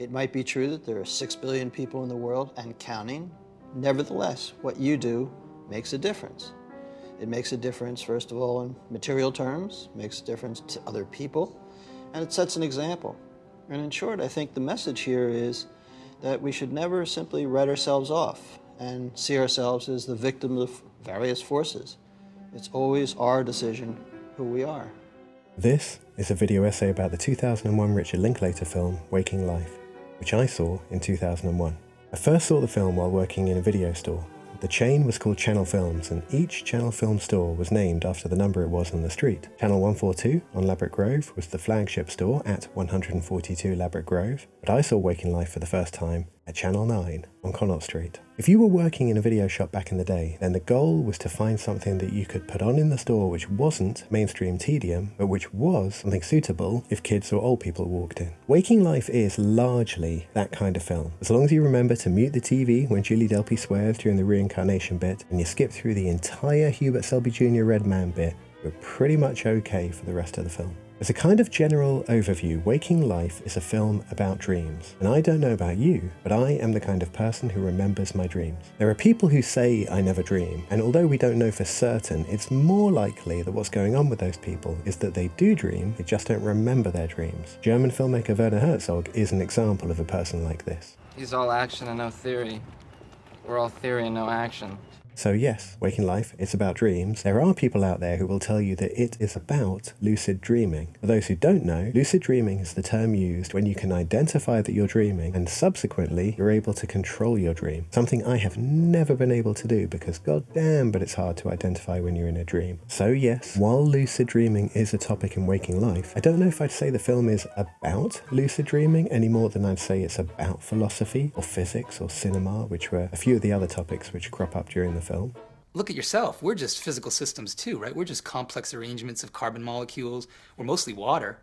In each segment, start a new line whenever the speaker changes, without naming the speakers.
It might be true that there are 6 billion people in the world and counting. Nevertheless, what you do makes a difference. It makes a difference, first of all, in material terms, makes a difference to other people, and it sets an example. And in short, I think the message here is that we should never simply write ourselves off and see ourselves as the victim of various forces. It's always our decision who we are.
This is a video essay about the 2001 Richard Linklater film, Waking Life, which I saw in 2001. I first saw the film while working in a video store. The chain was called Channel Films, and each Channel Film store was named after the number it was on the street. Channel 142 on Ladbroke Grove was the flagship store at 142 Ladbroke Grove, but I saw Waking Life for the first time at Channel 9 on Connaught Street. If you were working in a video shop back in the day, then the goal was to find something that you could put on in the store which wasn't mainstream tedium, but which was something suitable if kids or old people walked in. Waking Life is largely that kind of film. As long as you remember to mute the TV when Julie Delpy swears during the reincarnation bit, and you skip through the entire Hubert Selby Jr. Red Man bit, you're pretty much okay for the rest of the film. As a kind of general overview, Waking Life is a film about dreams. And I don't know about you, but I am the kind of person who remembers my dreams. There are people who say I never dream, and although we don't know for certain, it's more likely that what's going on with those people is that they do dream, they just don't remember their dreams. German filmmaker Werner Herzog is an example of a person like this.
He's all action and no theory. We're all theory and no action.
So yes, Waking Life is about dreams. There are people out there who will tell you that it is about lucid dreaming. For those who don't know, lucid dreaming is the term used when you can identify that you're dreaming and subsequently you're able to control your dream. Something I have never been able to do because goddamn, but it's hard to identify when you're in a dream. So yes, while lucid dreaming is a topic in Waking Life, I don't know if I'd say the film is about lucid dreaming any more than I'd say it's about philosophy or physics or cinema, which were a few of the other topics which crop up during the film.
Look at yourself. We're just physical systems too, right? We're just complex arrangements of carbon molecules. We're mostly water.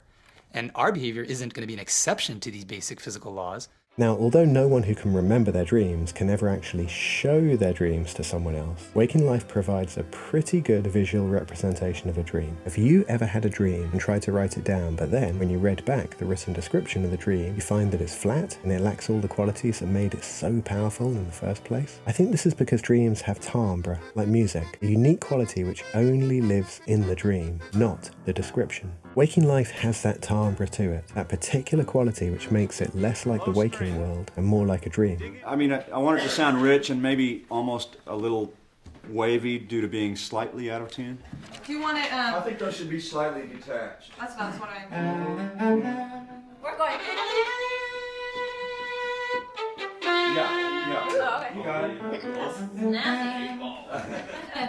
And our behavior isn't going to be an exception to these basic physical laws.
Now, although no one who can remember their dreams can ever actually show their dreams to someone else, Waking Life provides a pretty good visual representation of a dream. Have you ever had a dream and tried to write it down, but then when you read back the written description of the dream, you find that it's flat and it lacks all the qualities that made it so powerful in the first place? I think this is because dreams have timbre, like music, a unique quality which only lives in the dream, not the description. Waking Life has that timbre to it, that particular quality which makes it less like the waking world and more like a dream.
I mean, I want it to sound rich and maybe almost a little wavy due to being slightly out of tune.
Do you want it?
I think those should be slightly detached.
That's what I. We're going.
Yeah.
Oh, okay.
You got it.
Nasty.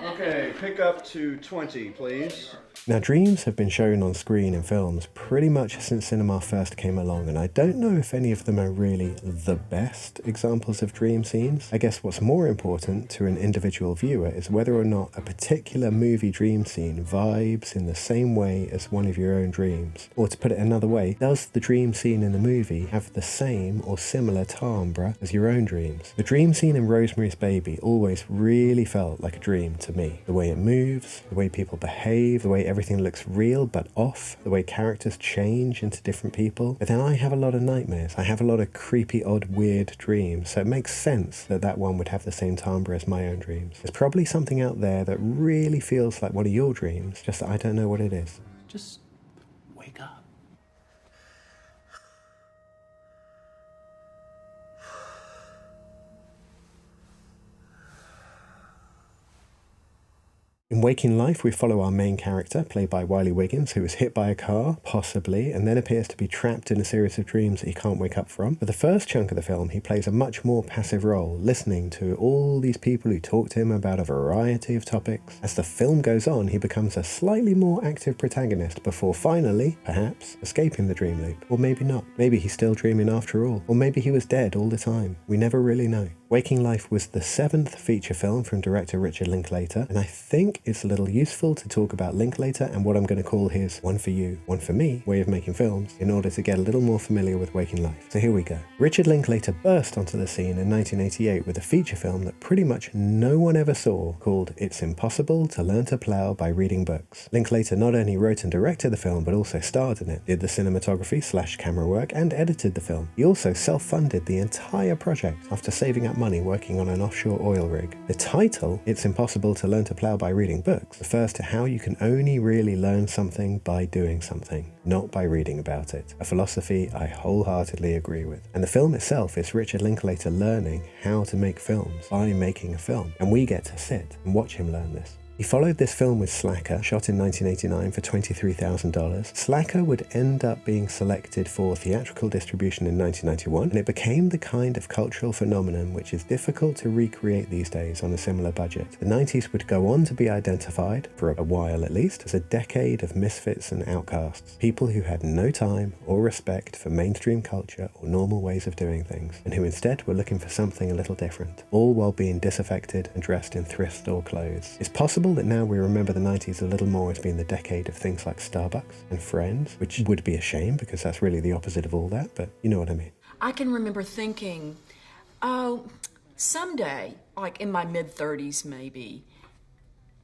Okay, pick up to 20, please.
Now, dreams have been shown on screen in films pretty much since cinema first came along, and I don't know if any of them are really the best examples of dream scenes. I guess what's more important to an individual viewer is whether or not a particular movie dream scene vibes in the same way as one of your own dreams. Or to put it another way, does the dream scene in the movie have the same or similar timbre as your own dreams? The dream scene in Rosemary's Baby always really felt like a dream to me. The way it moves, the way people behave, the way everything looks real but off, the way characters change into different people. But then I have a lot of nightmares. I have a lot of creepy, odd, weird dreams, so it makes sense that that one would have the same timbre as my own dreams. There's probably something out there that really feels like one of your dreams, just that I don't know what it is.
Just wake up.
In Waking Life, we follow our main character, played by Wiley Wiggins, who is hit by a car, possibly, and then appears to be trapped in a series of dreams that he can't wake up from. For the first chunk of the film, he plays a much more passive role, listening to all these people who talk to him about a variety of topics. As the film goes on, he becomes a slightly more active protagonist before finally, perhaps, escaping the dream loop. Or maybe not. Maybe he's still dreaming after all. Or maybe he was dead all the time. We never really know. Waking Life was the 7th feature film from director Richard Linklater, and I think it's a little useful to talk about Linklater and what I'm going to call his one for you, one for me way of making films in order to get a little more familiar with Waking Life. So here we go. Richard Linklater burst onto the scene in 1988 with a feature film that pretty much no one ever saw, called It's Impossible to Learn to Plow by Reading Books. Linklater not only wrote and directed the film, but also starred in it, did the cinematography/camera work, and edited the film. He also self-funded the entire project after saving up money working on an offshore oil rig. The title, It's Impossible to Learn to Plow by Reading Books, refers to how you can only really learn something by doing something, not by reading about it. A philosophy I wholeheartedly agree with. And the film itself is Richard Linklater learning how to make films by making a film, and we get to sit and watch him learn this. He followed this film with Slacker, shot in 1989 for $23,000. Slacker would end up being selected for theatrical distribution in 1991, and it became the kind of cultural phenomenon which is difficult to recreate these days on a similar budget. The 90s would go on to be identified, for a while at least, as a decade of misfits and outcasts, people who had no time or respect for mainstream culture or normal ways of doing things, and who instead were looking for something a little different, all while being disaffected and dressed in thrift store clothes. It's possible that now we remember the 90s a little more as being the decade of things like Starbucks and Friends, which would be a shame because that's really the opposite of all that, but you know what I mean.
I can remember thinking, oh, someday, like in my mid-30s maybe,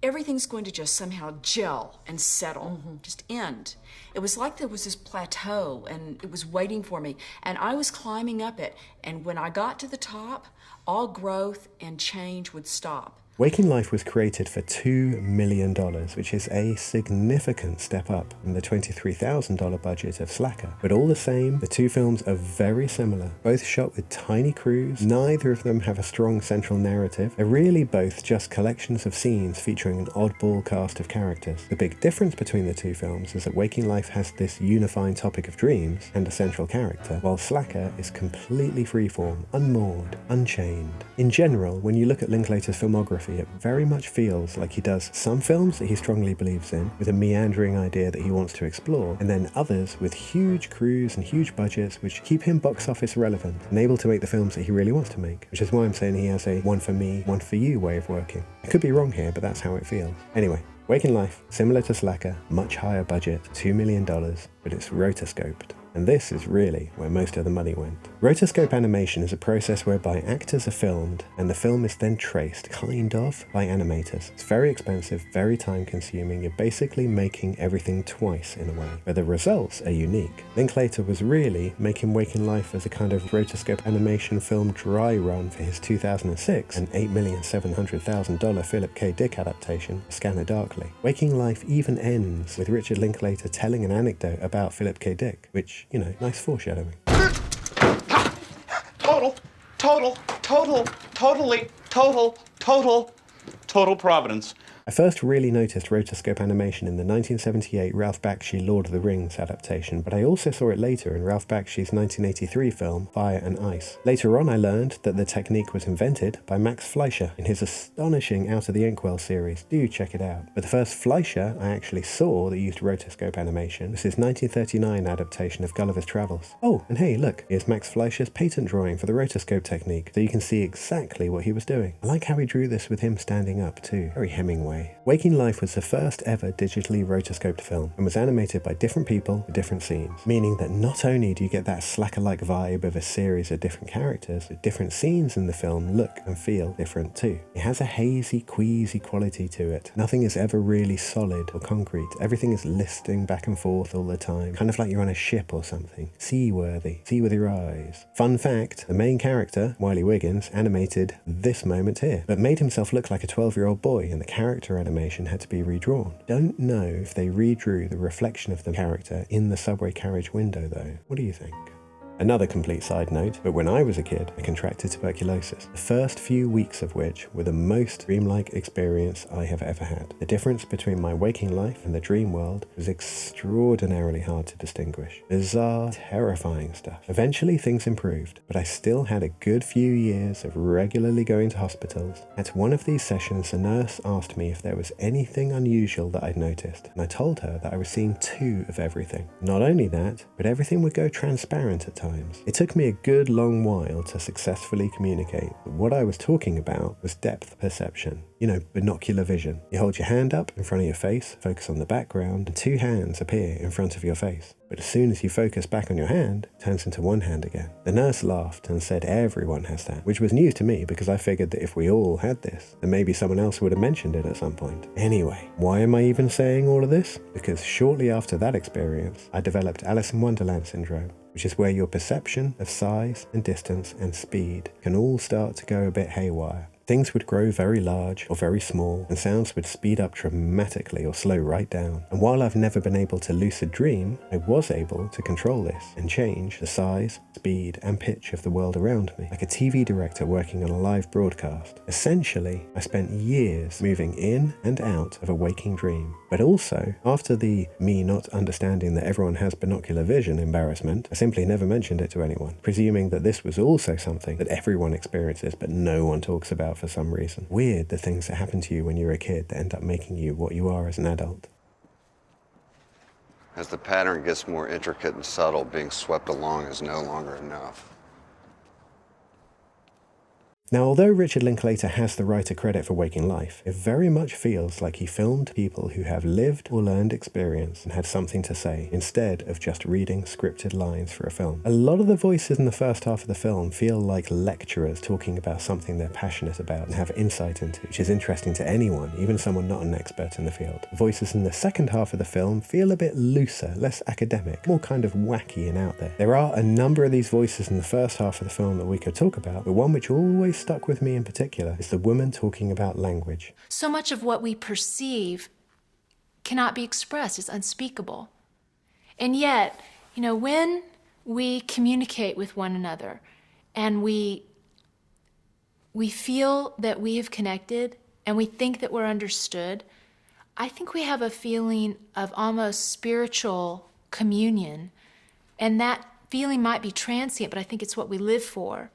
everything's going to just somehow gel and settle, just end. It was like there was this plateau and it was waiting for me, and I was climbing up it, and when I got to the top, all growth and change would stop.
Waking Life was created for $2 million, which is a significant step up from the $23,000 budget of Slacker. But all the same, the two films are very similar, both shot with tiny crews. Neither of them have a strong central narrative. They're really both just collections of scenes featuring an oddball cast of characters. The big difference between the two films is that Waking Life has this unifying topic of dreams and a central character, while Slacker is completely freeform, unmoored, unchained. In general, when you look at Linklater's filmography, it very much feels like he does some films that he strongly believes in, with a meandering idea that he wants to explore, and then others with huge crews and huge budgets which keep him box office relevant and able to make the films that he really wants to make, which is why I'm saying he has a one for me, one for you way of working. I could be wrong here, but that's how it feels. Anyway, Waking Life, similar to Slacker, much higher budget, $2 million, but it's rotoscoped. And this is really where most of the money went. Rotoscope animation is a process whereby actors are filmed and the film is then traced, kind of, by animators. It's very expensive, very time consuming. You're basically making everything twice in a way, but the results are unique. Linklater was really making Waking Life as a kind of rotoscope animation film dry run for his 2006 and $8,700,000 Philip K. Dick adaptation, Scanner Darkly. Waking Life even ends with Richard Linklater telling an anecdote about Philip K. Dick, which, you know, nice foreshadowing.
Total providence.
I first really noticed rotoscope animation in the 1978 Ralph Bakshi Lord of the Rings adaptation, but I also saw it later in Ralph Bakshi's 1983 film Fire and Ice. Later on I learned that the technique was invented by Max Fleischer in his astonishing Out of the Inkwell series. Do check it out. But the first Fleischer I actually saw that used rotoscope animation was his 1939 adaptation of Gulliver's Travels. Oh, and hey, look, here's Max Fleischer's patent drawing for the rotoscope technique, so you can see exactly what he was doing. I like how he drew this with him standing up too. Very Hemingway. Waking Life was the first ever digitally rotoscoped film and was animated by different people for different scenes, meaning that not only do you get that Slacker-like vibe of a series of different characters, but different scenes in the film look and feel different too. It has a hazy, queasy quality to it. Nothing is ever really solid or concrete. Everything is listing back and forth all the time, kind of like you're on a ship or something. Seaworthy. See with your eyes. Fun fact, the main character, Wiley Wiggins, animated this moment here, but made himself look like a 12-year-old boy, and the character animation had to be redrawn. Don't know if they redrew the reflection of the character in the subway carriage window though. What do you think? Another complete side note, but when I was a kid, I contracted tuberculosis, the first few weeks of which were the most dreamlike experience I have ever had. The difference between my waking life and the dream world was extraordinarily hard to distinguish. Bizarre, terrifying stuff. Eventually things improved, but I still had a good few years of regularly going to hospitals. At one of these sessions, the nurse asked me if there was anything unusual that I'd noticed, and I told her that I was seeing 2 of everything. Not only that, but everything would go transparent at times. times. It took me a good long while to successfully communicate that what I was talking about was depth perception. You know, binocular vision. You hold your hand up in front of your face, focus on the background, and two hands appear in front of your face. But as soon as you focus back on your hand, it turns into one hand again. The nurse laughed and said everyone has that, which was news to me because I figured that if we all had this, then maybe someone else would have mentioned it at some point. Anyway, why am I even saying all of this? Because shortly after that experience, I developed Alice in Wonderland syndrome, which is where your perception of size and distance and speed can all start to go a bit haywire. Things would grow very large or very small, and sounds would speed up dramatically or slow right down. And while I've never been able to lucid dream, I was able to control this and change the size, speed, and pitch of the world around me, like a TV director working on a live broadcast. Essentially, I spent years moving in and out of a waking dream. But also, after the me not understanding that everyone has binocular vision embarrassment, I simply never mentioned it to anyone, presuming that this was also something that everyone experiences but no one talks about for some reason. Weird, the things that happen to you when you're a kid that end up making you what you are as an adult.
As the pattern gets more intricate and subtle, being swept along is no longer enough.
Now, although Richard Linklater has the writer credit for Waking Life, it very much feels like he filmed people who have lived or learned experience and had something to say, instead of just reading scripted lines for a film. A lot of the voices in the first half of the film feel like lecturers talking about something they're passionate about and have insight into, which is interesting to anyone, even someone not an expert in the field. The voices in the second half of the film feel a bit looser, less academic, more kind of wacky and out there. There are a number of these voices in the first half of the film that we could talk about, but one which always stuck with me in particular is the woman talking about language.
So much of what we perceive cannot be expressed, it's unspeakable. And yet, you know, when we communicate with one another and we feel that we have connected and we think that we're understood, I think we have a feeling of almost spiritual communion. And that feeling might be transient, but I think it's what we live for.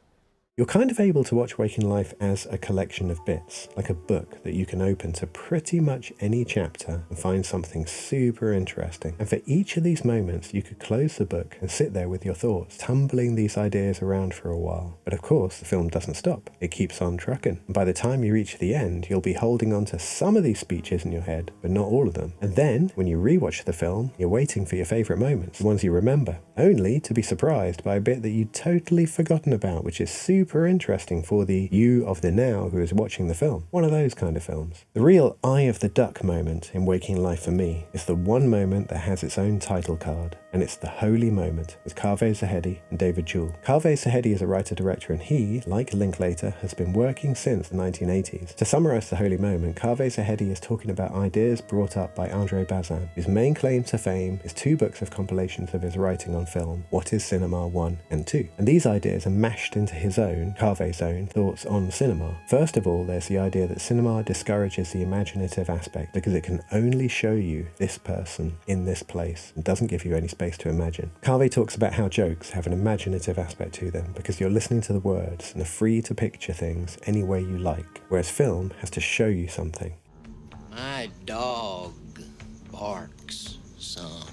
You're kind of able to watch Waking Life as a collection of bits, like a book that you can open to pretty much any chapter and find something super interesting. And for each of these moments, you could close the book and sit there with your thoughts, tumbling these ideas around for a while. But of course, the film doesn't stop. It keeps on trucking. And by the time you reach the end, you'll be holding on to some of these speeches in your head, but not all of them. And then, when you rewatch the film, you're waiting for your favourite moments, the ones you remember, only to be surprised by a bit that you'd totally forgotten about, which is super interesting for the you of the now who is watching the film. One of those kind of films. The real eye of the duck moment in Waking Life for me is the one moment that has its own title card, and it's the holy moment with Kaveh Zahedi and David Jewell. Kaveh Zahedi is a writer-director, and he, like Linklater, has been working since the 1980s. To summarise the holy moment, Kaveh Zahedi is talking about ideas brought up by André Bazin, whose main claim to fame is 2 books of compilations of his writing on film, What is Cinema 1 and 2. And these ideas are mashed into his own, Kaveh's own, thoughts on cinema. First of all, there's the idea that cinema discourages the imaginative aspect because it can only show you this person in this place and doesn't give you any space to imagine. Kaveh talks about how jokes have an imaginative aspect to them because you're listening to the words and are free to picture things any way you like, whereas film has to show you something.
My dog barks some.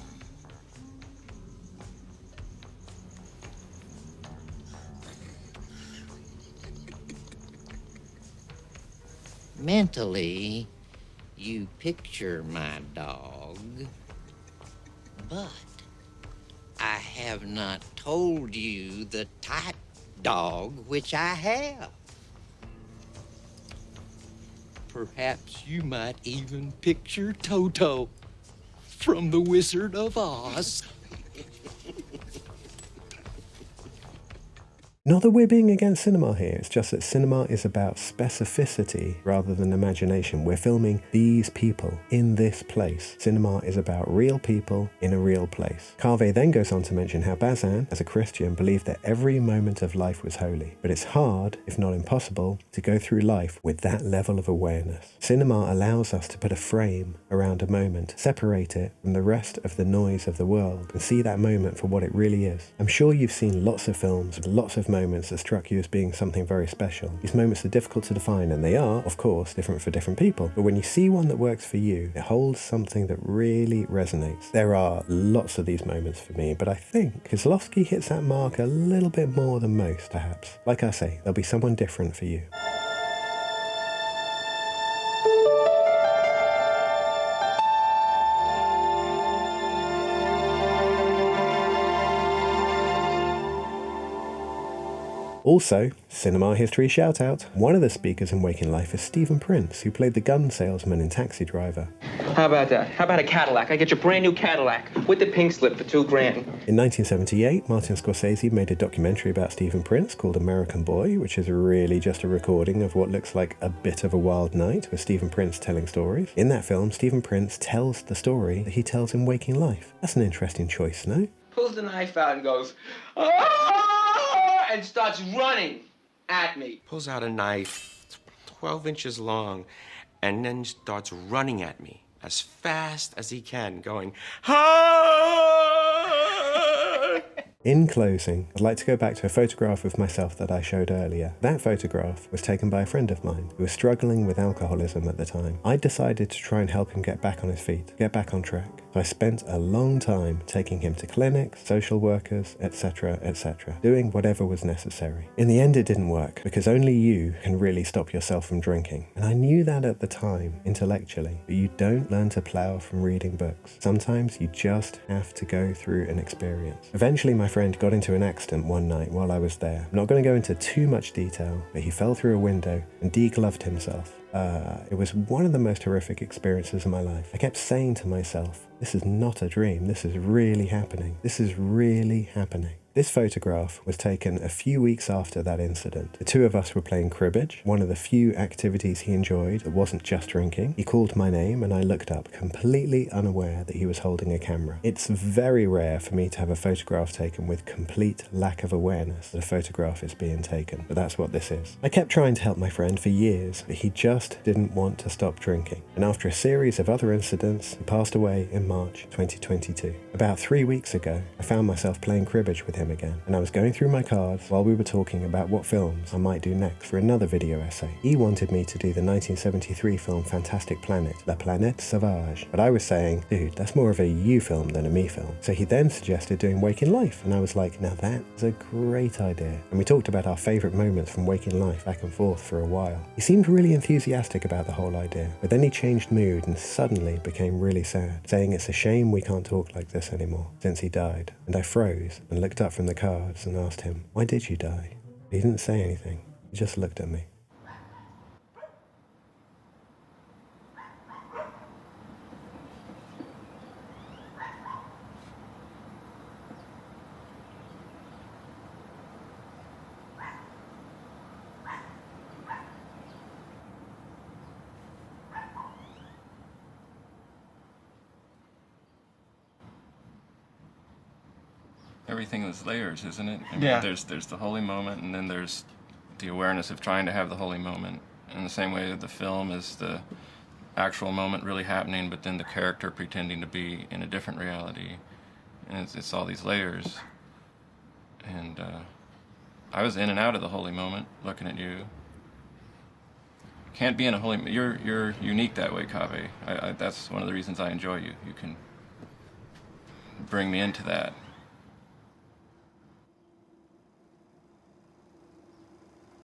Mentally, you picture my dog, but I have not told you the type dog which I have. Perhaps you might even picture Toto from The Wizard of Oz.
Not that we're being against cinema here, it's just that cinema is about specificity rather than imagination. We're filming these people in this place. Cinema is about real people in a real place. Kaveh then goes on to mention how Bazin, as a Christian, believed that every moment of life was holy. But it's hard, if not impossible, to go through life with that level of awareness. Cinema allows us to put a frame around a moment, separate it from the rest of the noise of the world, and see that moment for what it really is. I'm sure you've seen lots of films with lots of moments that struck you as being something very special. These moments are difficult to define, and they are, of course, different for different people. But when you see one that works for you, it holds something that really resonates. There are lots of these moments for me, but I think Kieslowski hits that mark a little bit more than most, perhaps. Like I say, there'll be someone different for you. Also, cinema history shout out. One of the speakers in Waking Life is Stephen Prince, who played the gun salesman in Taxi Driver.
How about that? How about a Cadillac? I get you a brand new Cadillac with the pink slip for $2 grand.
In 1978, Martin Scorsese made a documentary about Stephen Prince called American Boy, which is really just a recording of what looks like a bit of a wild night with Stephen Prince telling stories. In that film, Stephen Prince tells the story that he tells in Waking Life. That's an interesting choice, no?
Pulls the knife out and goes, "Ah!" and starts running at me.
Pulls out a knife 12 inches long and then starts running at me as fast as he can, going, "Ah!"
In closing, I'd like to go back to a photograph of myself that I showed earlier. That photograph was taken by a friend of mine who was struggling with alcoholism at the time. I decided to try and help him get back on his feet, get back on track. So I spent a long time taking him to clinics, social workers, etc., doing whatever was necessary. In the end, it didn't work, because only you can really stop yourself from drinking. And I knew that at the time, intellectually, but you don't learn to plow from reading books. Sometimes you just have to go through an experience. Eventually, my friend got into an accident one night while I was there. I'm not going to go into too much detail, but he fell through a window and degloved himself. It was one of the most horrific experiences of my life. I kept saying to myself, this is not a dream, this is really happening. This is really happening. This photograph was taken a few weeks after that incident. The two of us were playing cribbage, one of the few activities he enjoyed that wasn't just drinking. He called my name and I looked up, completely unaware that he was holding a camera. It's very rare for me to have a photograph taken with complete lack of awareness that a photograph is being taken, but that's what this is. I kept trying to help my friend for years, but he just didn't want to stop drinking. And after a series of other incidents, he passed away in March 2022. About 3 weeks ago, I found myself playing cribbage with him again, and I was going through my cards while we were talking about what films I might do next for another video essay. He wanted me to do the 1973 film Fantastic Planet, La Planète Sauvage, but I was saying, dude, that's more of a you film than a me film. So he then suggested doing Waking Life, and I was like, now that is a great idea. And we talked about our favourite moments from Waking Life back and forth for a while. He seemed really enthusiastic about the whole idea, but then he changed mood and suddenly became really sad, saying it's a shame we can't talk like this anymore since he died. And I froze and looked up from the cards and asked him, why did you die? He didn't say anything. He just looked at me.
Everything is layers, isn't it? I mean,
Yeah.
There's the holy moment, and then there's the awareness of trying to have the holy moment. In the same way that the film is the actual moment really happening, but then the character pretending to be in a different reality. And it's all these layers. And I was in and out of the holy moment, looking at you. Can't be in a holy... You're unique that way, Kaveh. That's one of the reasons I enjoy you. You can bring me into that.